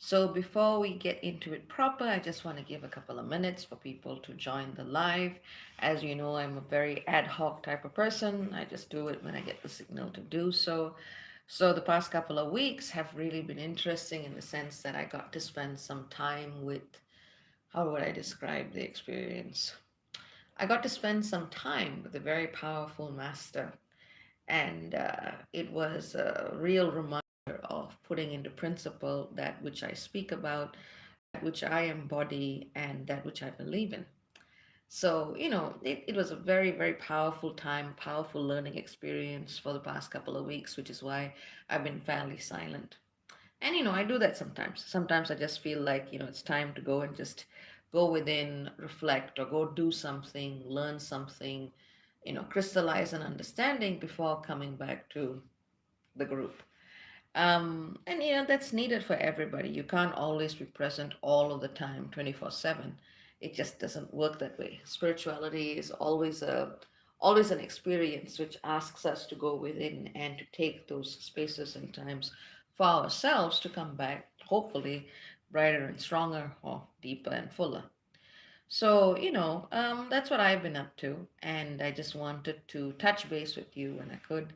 So before we get into it proper, I just want to give a couple of minutes for people to join the live. As you know, I'm a very ad hoc type of person. I just do it when I get the signal to do so. So the past couple of weeks have really been interesting in the sense that I got to spend some time with, how would I describe the experience? I got to spend some time with a very powerful master, and it was a real reminder of putting into principle that which I speak about, that which I embody, and that which I believe in. So, it was a very, very powerful time, powerful learning experience for the past couple of weeks, which is why I've been fairly silent. And, I do that sometimes. Sometimes I just feel like, it's time to go and just go within, reflect, or go do something, learn something, crystallize an understanding before coming back to the group. And that's needed for everybody. You can't always be present all of the time, 24/7. It just doesn't work that way. Spirituality is always an experience which asks us to go within and to take those spaces and times for ourselves to come back, hopefully brighter and stronger or deeper and fuller. So, that's what I've been up to. And I just wanted to touch base with you when I could,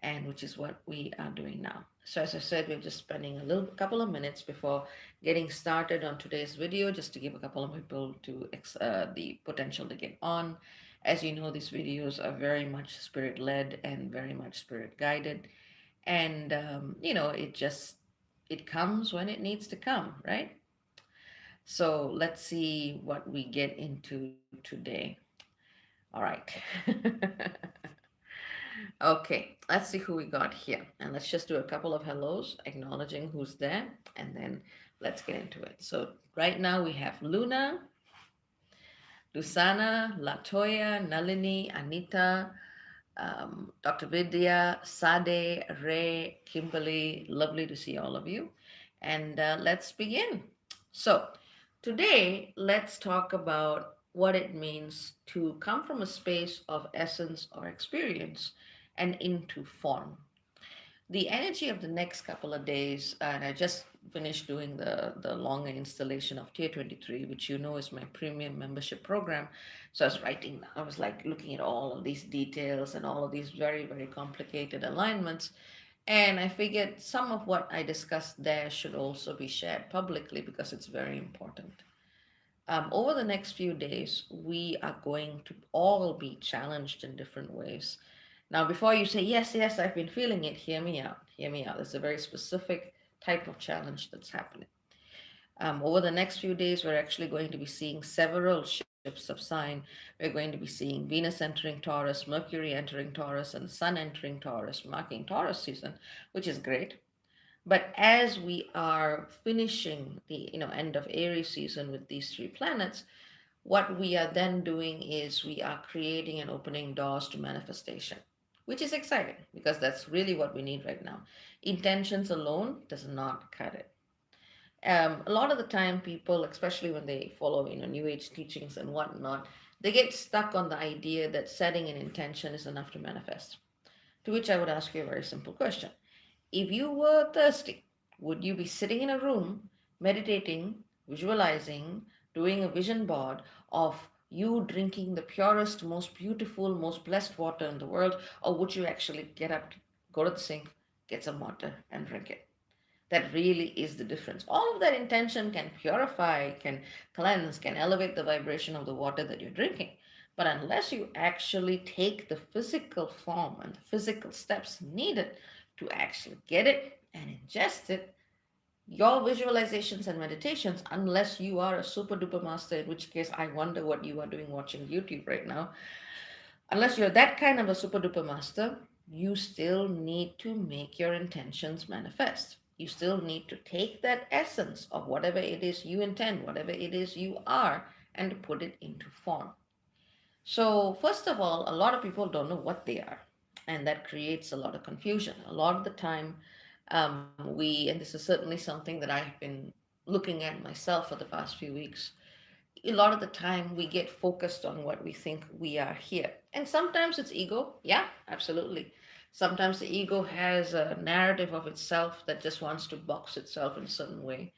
and which is what we are doing now. So, as I said, we're just spending a little couple of minutes before getting started on today's video, just to give a couple of people the potential to get on. As you know, these videos are very much spirit led and very much spirit guided. And, it comes when it needs to come, right? So let's see what we get into today. All right. Okay, let's see who we got here. And let's just do a couple of hellos, acknowledging who's there, and then let's get into it. So right now we have Luna, Lusana, Latoya, Nalini, Anita, Dr. Vidya, Sade, Ray, Kimberly. Lovely to see all of you. And let's begin. So, today, let's talk about what it means to come from a space of essence or experience and into form. The energy of the next couple of days, and I just finished doing the longer installation of Tier 23, which is my premium membership program. So I was like looking at all of these details and all of these very, very complicated alignments. And I figured some of what I discussed there should also be shared publicly because it's very important. Over the next few days, we are going to all be challenged in different ways. Now, before you say, yes, yes, I've been feeling it, hear me out. Hear me out. It's a very specific type of challenge that's happening. Over the next few days, we're actually going to be seeing several shifts of sign. We're going to be seeing Venus entering Taurus, Mercury entering Taurus, and Sun entering Taurus, marking Taurus season, which is great. But as we are finishing the end of Aries season with these three planets, what we are then doing is we are creating and opening doors to manifestation, which is exciting because that's really what we need right now. Intentions alone does not cut it. A lot of the time, people, especially when they follow New Age teachings and whatnot, they get stuck on the idea that setting an intention is enough to manifest. To which I would ask you a very simple question: if you were thirsty, would you be sitting in a room, meditating, visualizing, doing a vision board of you drinking the purest, most beautiful, most blessed water in the world? Or would you actually get up, go to the sink, get some water, and drink it? That really is the difference. All of that intention can purify, can cleanse, can elevate the vibration of the water that you're drinking. But unless you actually take the physical form and the physical steps needed to actually get it and ingest it, your visualizations and meditations, unless you are a super duper master, in which case I wonder what you are doing watching YouTube right now, unless you're that kind of a super duper master, you still need to make your intentions manifest. You still need to take that essence of whatever it is you intend, whatever it is you are, and put it into form. So, first of all, a lot of people don't know what they are, and that creates a lot of confusion. A lot of the time, and this is certainly something that I've been looking at myself for the past few weeks, a lot of the time we get focused on what we think we are here. And sometimes it's ego. Yeah, absolutely. Sometimes the ego has a narrative of itself that just wants to box itself in a certain way.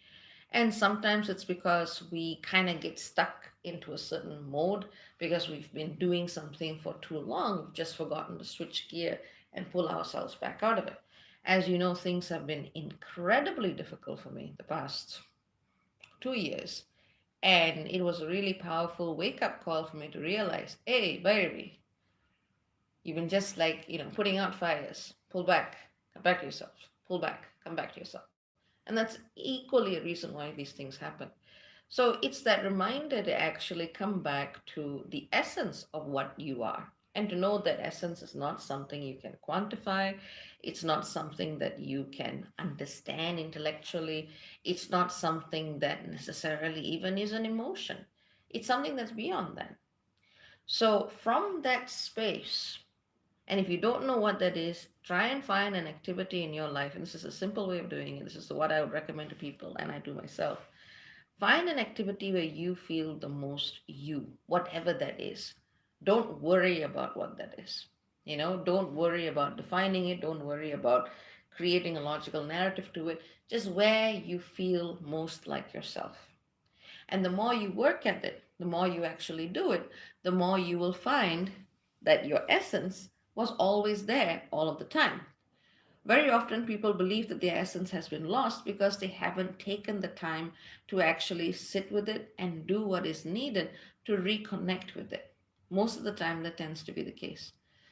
And sometimes it's because we kind of get stuck into a certain mode because we've been doing something for too long. We've just forgotten to switch gear and pull ourselves back out of it. As you know, things have been incredibly difficult for me the past 2 years. And it was a really powerful wake up call for me to realize, hey, baby, you've been just like, putting out fires. Pull back, come back to yourself. Pull back, come back to yourself. And that's equally a reason why these things happen. So it's that reminder to actually come back to the essence of what you are. And to know that essence is not something you can quantify. It's not something that you can understand intellectually. It's not something that necessarily even is an emotion. It's something that's beyond that. So, from that space, and if you don't know what that is, try and find an activity in your life. And this is a simple way of doing it. This is what I would recommend to people, and I do myself. Find an activity where you feel the most you, whatever that is. Don't worry about what that is. Don't worry about defining it. Don't worry about creating a logical narrative to it. Just where you feel most like yourself. And the more you work at it, the more you actually do it, the more you will find that your essence was always there all of the time. Very often, people believe that their essence has been lost because they haven't taken the time to actually sit with it and do what is needed to reconnect with it. Most of the time, that tends to be the case.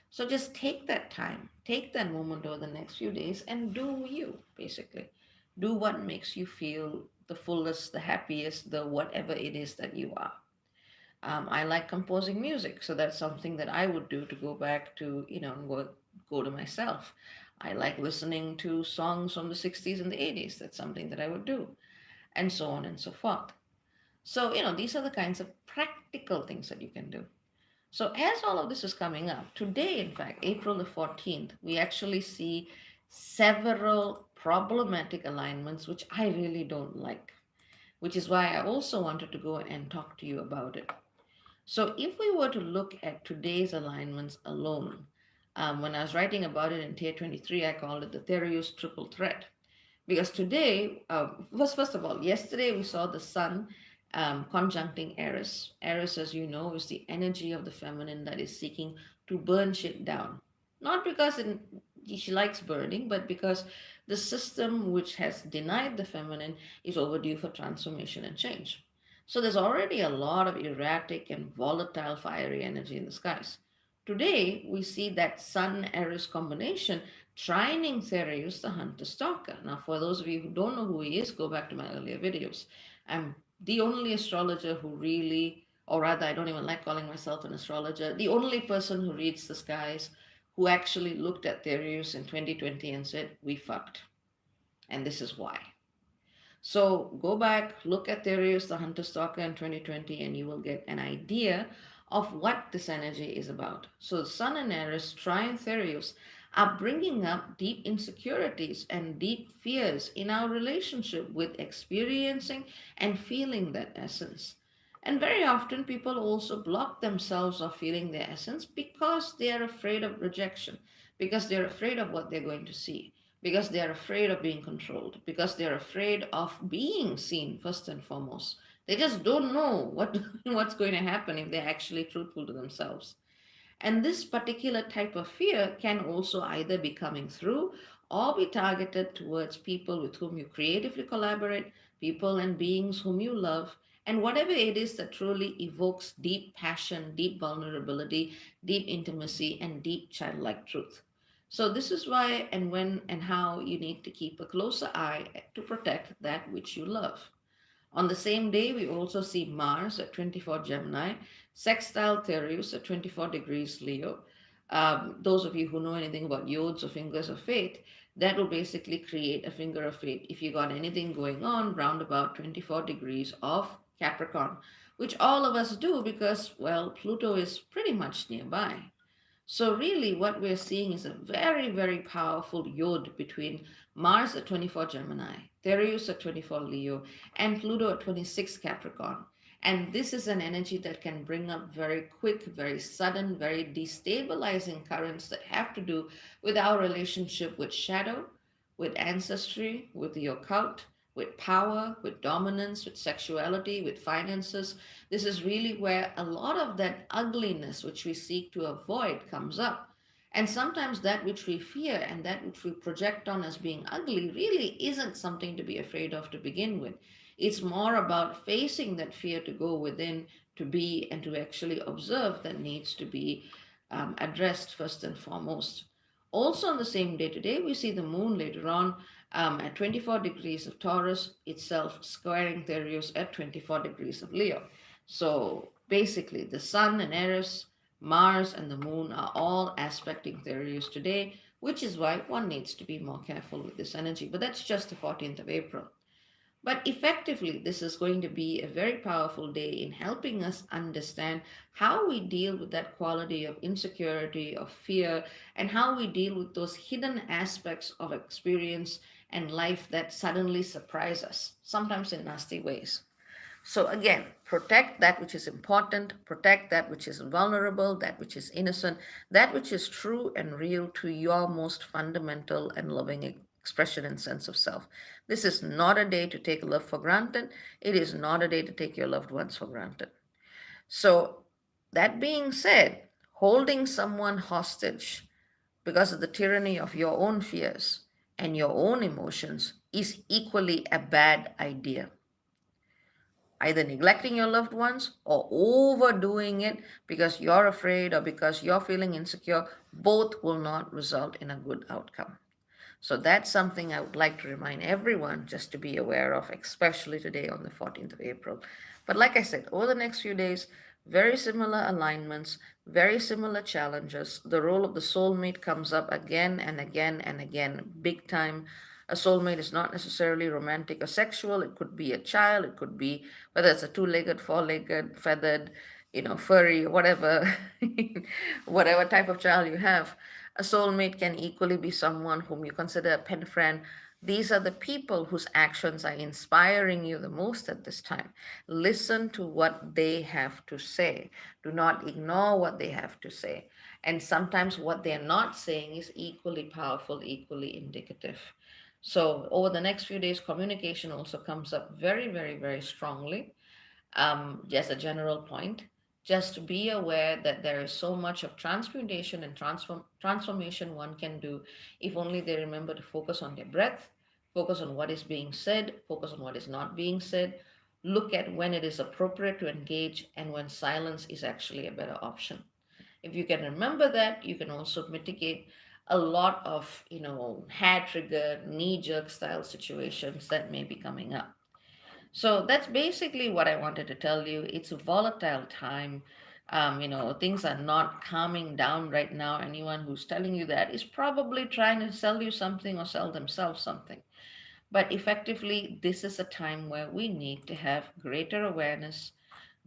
So just take that time, take that moment over the next few days, and do you, basically. Do what makes you feel the fullest, the happiest, the whatever it is that you are. I like composing music, so that's something that I would do to go back to, go to myself. I like listening to songs from the 60s and the 80s. That's something that I would do, and so on and so forth. So, these are the kinds of practical things that you can do. So, as all of this is coming up, today, in fact, April the 14th, we actually see several problematic alignments, which I really don't like, which is why I also wanted to go and talk to you about it. So, if we were to look at today's alignments alone, when I was writing about it in Tier 23, I called it the Therius triple threat. Because today, first of all, yesterday we saw the sun conjuncting Eris. Eris, as you know, is the energy of the feminine that is seeking to burn shit down. Not because she likes burning, but because the system which has denied the feminine is overdue for transformation and change. So there's already a lot of erratic and volatile fiery energy in the skies. Today, we see that Sun Eris combination trining Thereus, the hunter stalker. Now, for those of you who don't know who he is, go back to my earlier videos. I'm the only astrologer who really, or rather, I don't even like calling myself an astrologer, the only person who reads the skies who actually looked at Thereus in 2020 and said, we fucked. And this is why. So go back, look at Thereus, the hunter stalker in 2020, and you will get an idea of what this energy is about. So Sun and Eris, trine Thereus, are bringing up deep insecurities and deep fears in our relationship with experiencing and feeling that essence. And very often people also block themselves of feeling their essence because they are afraid of rejection, because they're afraid of what they're going to see, because they're afraid of being controlled, because they're afraid of being seen first and foremost. They just don't know what's going to happen if they're actually truthful to themselves. And this particular type of fear can also either be coming through or be targeted towards people with whom you creatively collaborate, people and beings whom you love, and whatever it is that truly evokes deep passion, deep vulnerability, deep intimacy, and deep childlike truth. So, this is why and when and how you need to keep a closer eye to protect that which you love. On the same day, we also see Mars at 24 Gemini, sextile Thereus at 24 degrees Leo. Those of you who know anything about yods or fingers of fate, that will basically create a finger of fate if you got anything going on round about 24 degrees of Capricorn, which all of us do because, well, Pluto is pretty much nearby. So really what we're seeing is a very, very powerful yod between Mars at 24 Gemini, Thereus at 24 Leo, and Pluto at 26 Capricorn. And this is an energy that can bring up very quick, very sudden, very destabilizing currents that have to do with our relationship with shadow, with ancestry, with the occult, with power, with dominance, with sexuality, with finances. This is really where a lot of that ugliness which we seek to avoid comes up. And sometimes that which we fear and that which we project on as being ugly really isn't something to be afraid of to begin with. It's more about facing that fear to go within, to be, and to actually observe that needs to be addressed first and foremost. Also, on the same day today, we see the moon later on at 24 degrees of Taurus, itself squaring Thereus at 24 degrees of Leo. So basically, the sun and Eris, Mars and the moon are all aspecting Thereus today, which is why one needs to be more careful with this energy. But that's just the 14th of April. But effectively, this is going to be a very powerful day in helping us understand how we deal with that quality of insecurity, of fear, and how we deal with those hidden aspects of experience and life that suddenly surprise us, sometimes in nasty ways. So, again, protect that which is important, protect that which is vulnerable, that which is innocent, that which is true and real to your most fundamental and loving expression and sense of self. This is not a day to take love for granted. It is not a day to take your loved ones for granted. So, that being said, holding someone hostage because of the tyranny of your own fears and your own emotions is equally a bad idea. Either neglecting your loved ones or overdoing it because you're afraid or because you're feeling insecure, both will not result in a good outcome. So that's something I would like to remind everyone just to be aware of, especially today on the 14th of April. But like I said, over the next few days, very similar alignments, very similar challenges. The role of the soulmate comes up again and again and again, big time. A soulmate is not necessarily romantic or sexual. It could be a child. It could be whether it's a two-legged, four-legged, feathered, furry, whatever, whatever type of child you have. A soulmate can equally be someone whom you consider a pen friend. These are the people whose actions are inspiring you the most at this time. Listen to what they have to say. Do not ignore what they have to say. And sometimes what they're not saying is equally powerful, equally indicative. So, over the next few days, communication also comes up very, very, very strongly. Just a general point. Just be aware that there is so much of transmutation and transformation one can do if only they remember to focus on their breath, focus on what is being said, focus on what is not being said, look at when it is appropriate to engage and when silence is actually a better option. If you can remember that, you can also mitigate a lot of, hair trigger, knee jerk style situations that may be coming up. So that's basically what I wanted to tell you. It's a volatile time. Things are not calming down right now. Anyone who's telling you that is probably trying to sell you something or sell themselves something. But effectively, this is a time where we need to have greater awareness,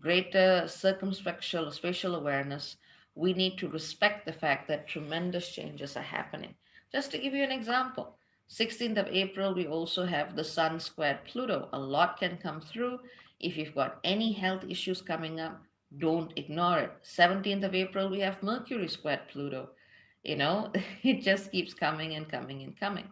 greater circumspectual spatial awareness. We need to respect the fact that tremendous changes are happening. Just to give you an example, 16th of April, we also have the Sun squared Pluto. A lot can come through. If you've got any health issues coming up, don't ignore it. 17th of April, we have Mercury squared Pluto. It just keeps coming and coming and coming.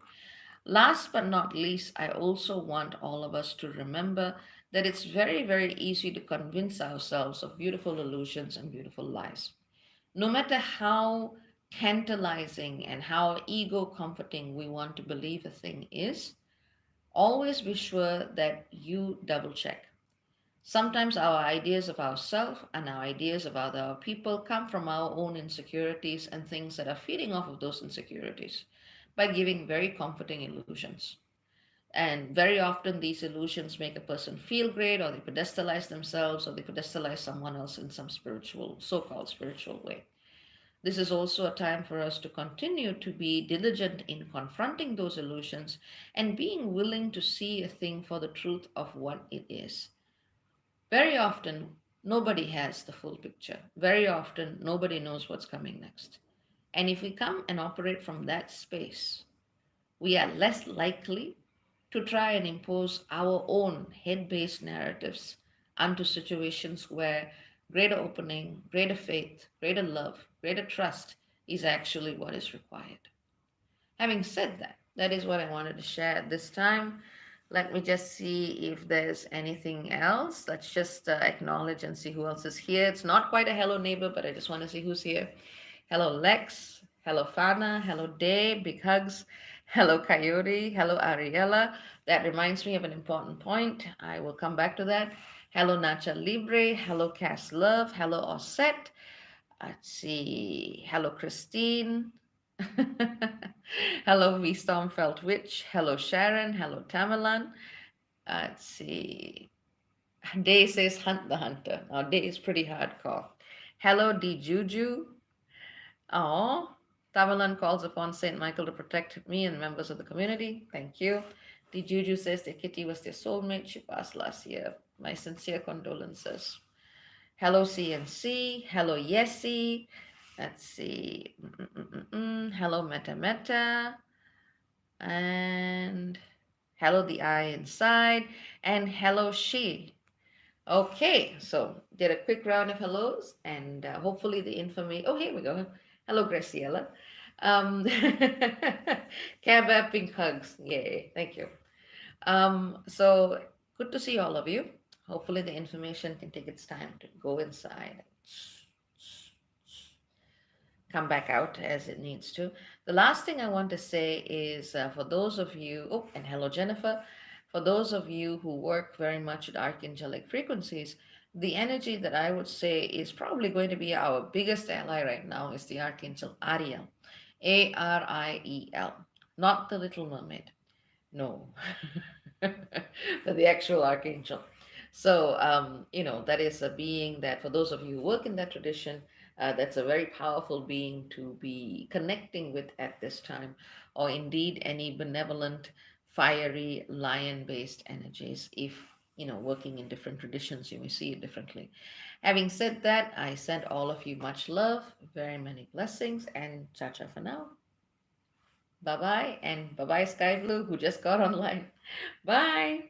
Last but not least, I also want all of us to remember that it's very, very easy to convince ourselves of beautiful illusions and beautiful lies. No matter how tantalizing and how ego comforting we want to believe a thing is, always be sure that you double check. Sometimes our ideas of ourselves and our ideas of other people come from our own insecurities and things that are feeding off of those insecurities by giving very comforting illusions. And very often, these illusions make a person feel great, or they pedestalize themselves, or they pedestalize someone else in some spiritual, so called spiritual way. This is also a time for us to continue to be diligent in confronting those illusions and being willing to see a thing for the truth of what it is. Very often, nobody has the full picture. Very often, nobody knows what's coming next. And if we come and operate from that space, we are less likely to try and impose our own head based narratives onto situations where greater opening, greater faith, greater love, greater trust is actually what is required. Having said that, that is what I wanted to share at this time. Let me just see if there's anything else. Let's just acknowledge and see who else is here. It's not quite a hello neighbor, but I just want to see who's here. Hello, Lex. Hello, Fana. Hello, Day. Big hugs. Hello, Coyote. Hello, Ariella. That reminds me of an important point. I will come back to that. Hello, Nacha Libre. Hello, Cass Love. Hello, Osset. Let's see. Hello, Christine. Hello, V Stormfelt Witch. Hello, Sharon. Hello, Tamalan. Let's see. Day says hunt the hunter. Now, Day is pretty hardcore. Hello, D Juju. Oh, Tamalan calls upon Saint Michael to protect me and members of the community. Thank you. D Juju says that Kitty was their soulmate. She passed last year. My sincere condolences. Hello, CNC. Hello, Yesy. Let's see. Hello, Meta Meta. And hello, the eye inside. And hello, she. Okay, so did a quick round of hellos, and hopefully the information. Oh, here we go. Hello, Graciela. Care Bear pink hugs. Yay, thank you. So good to see all of you. Hopefully the information can take its time to go inside, come back out as it needs to. The last thing I want to say is for those of you, oh, and hello, Jennifer. For those of you who work very much at archangelic frequencies, the energy that I would say is probably going to be our biggest ally right now is the Archangel Ariel, Ariel, not the Little Mermaid. No, but the actual archangel. So, that is a being that, for those of you who work in that tradition, that's a very powerful being to be connecting with at this time, or indeed any benevolent, fiery, lion based energies. If working in different traditions, you may see it differently. Having said that, I send all of you much love, very many blessings, and cha cha for now. Bye bye, and bye bye, Sky Blue, who just got online. Bye.